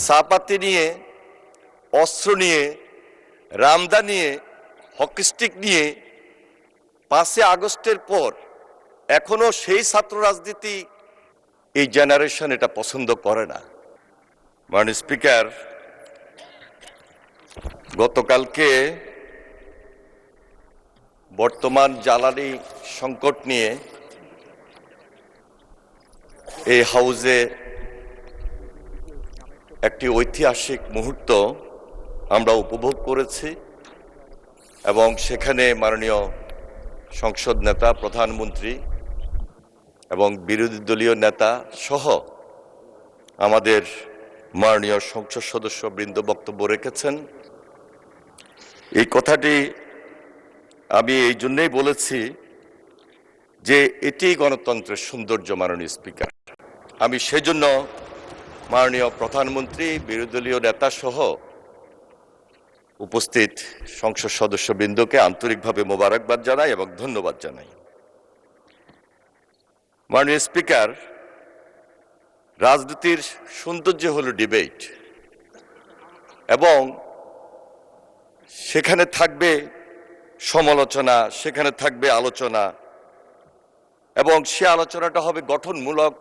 চাপাতি নিয়ে, অস্ত্র নিয়ে, রামদা নিয়ে, হকি স্টিক নিয়ে 5 আগস্টের পর এখনো সেই ছাত্র রাজনীতি এই জেনারেশন এটা পছন্দ করে না। মাননীয় স্পিকার, গতকালকে বর্তমান জ্বালানি সংকট নিয়ে এই হাউজে একটি ঐতিহাসিক মুহূর্ত আমরা উপভোগ করেছি এবং সেখানে মাননীয় সংসদ নেতা, প্রধানমন্ত্রী এবং বিরোধী দলীয় নেতা সহ আমাদের মাননীয় সংসদ সদস্য বৃন্দ বক্তব্য রেখেছেন। এই কথাটি আমি এই জন্যই বলেছি যে এটি গণতন্ত্রের সৌন্দর্য। মাননীয় স্পিকার, আমি সেজন্য মাননীয় প্রধানমন্ত্রী, বিরোধী দলীয় নেতা সহ উপস্থিত সংসদ সদস্যবৃন্দকে আন্তরিকভাবে মোবারকবাদ জানাই এবং ধন্যবাদ জানাই। মাননীয় স্পিকার, রাজনীতির সৌন্দর্য হলো ডিবেট এবং সেখানে থাকবে সমালোচনা, সেখানে থাকবে আলোচনা এবং সে আলোচনাটা হবে গঠনমূলক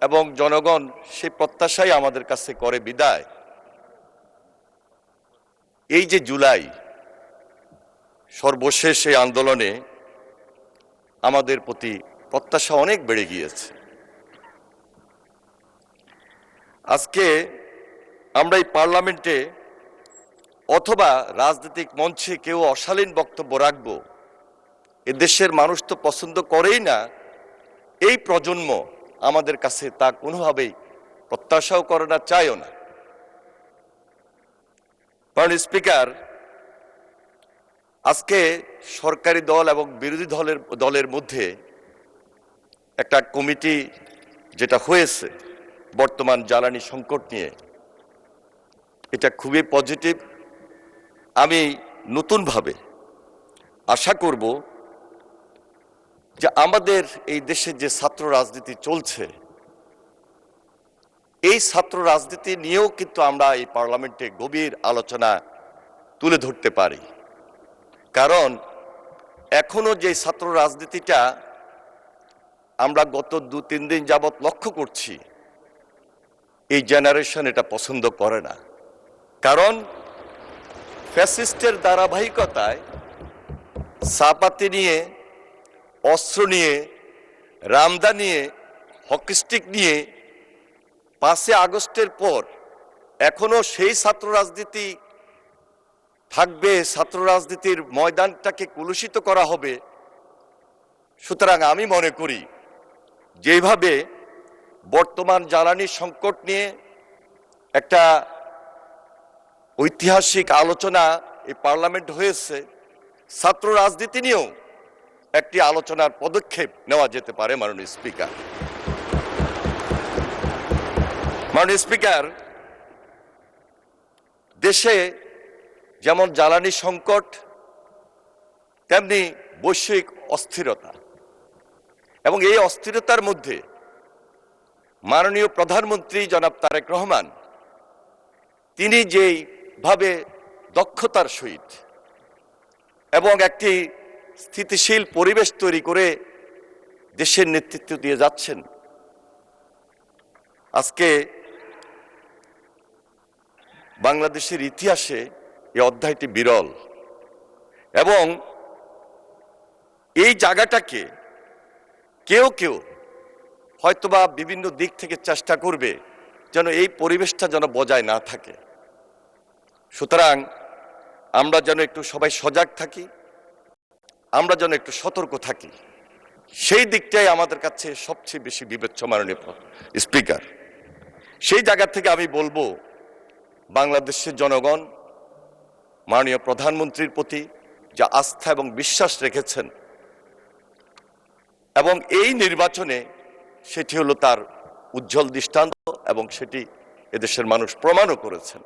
এবং জনগণ সেই প্রত্যাশাই আমাদের কাছে করে বিদায়। এই যে জুলাই সর্বশেষ এই আন্দোলনে আমাদের প্রতি প্রত্যাশা অনেক বেড়ে গিয়েছে। আজকে আমরা এই পার্লামেন্টে অথবা রাজনৈতিক মঞ্চে কেউ অশালীন বক্তব্য রাখবো, এ দেশের মানুষ তো পছন্দ করেই না। এই প্রজন্ম আমাদের কাছে তা কোনোভাবেই প্রত্যাশাও করে না, চায়ও না। মাননীয় স্পিকার, আজকে সরকারি দল এবং বিরোধী দলের মধ্যে একটা কমিটি যেটা হয়েছে বর্তমান জ্বালানি সংকট নিয়ে, এটা খুবই পজিটিভ। আমি নতুনভাবে আশা করব যে আমাদের এই দেশে যে ছাত্র রাজনীতি চলছে, এই ছাত্র রাজনীতি নিয়েও কিন্তু আমরা এই পার্লামেন্টে গভীর আলোচনা তুলে ধরতে পারি। কারণ এখনো যে ছাত্র রাজনীতিটা আমরা গত 2-3 দিন যাবৎ লক্ষ্য করছি, এই জেনারেশন এটা পছন্দ করে না। কারণ ফ্যাসিস্টের ধারাবাহিকতায় চাপাতি নিয়ে, অস্ত্র নিয়ে, রামদা নিয়ে, হকি স্টিক নিয়ে 5 আগস্টের পর এখনো সেই ছাত্র রাজনীতি থাকবে, ছাত্র রাজনীতির ময়দানটাকে কলুষিত করা হবে। সুতরাং আমি মনে করি যেভাবে বর্তমান জ্বালানি সংকট নিয়ে একটা ঐতিহাসিক আলোচনা এই পার্লামেন্ট হয়েছে, ছাত্র রাজনীতি নিয়েও একটি আলোচনার পদক্ষেপ নেওয়া যেতে পারে। মাননীয় স্পিকার, মাননীয় স্পিকার, দেশে যেমন জ্বালানি সংকট, তেমনি বৈশ্বিক অস্থিরতা এবং এই অস্থিরতার মধ্যে মাননীয় প্রধানমন্ত্রী জনাব তারেক রহমান, তিনি যেইভাবে দক্ষতার সহিত এবং একটি স্থিতিশীল পরিবেশ তৈরি করে দেশের নেতৃত্ব দিয়ে যাচ্ছেন, আজকে বাংলাদেশের ইতিহাসে এই অধ্যায়টি বিরল এবং এই জায়গাটাকে কেউ কেউ হয়তোবা বিভিন্ন দিক থেকে চেষ্টা করবে যেন এই পরিবেশটা যেন বজায় না থাকে। সুতরাং আমরা যেন একটু সবাই সজাগ থাকি, আমরা যেন একটু সতর্ক থাকি, সেই দিকটাই আমাদের কাছে সবচেয়ে বেশি বিবেচ্য। মাননীয় স্পিকার, সেই জায়গা থেকে আমি বলবো বাংলাদেশের জনগণ মাননীয় প্রধানমন্ত্রীর প্রতি যা আস্থা এবং বিশ্বাস রেখেছেন এবং এই নির্বাচনে সেটি হলো তার উজ্জ্বল দৃষ্টান্ত এবং সেটি এদেশের মানুষ প্রমাণও করেছেন।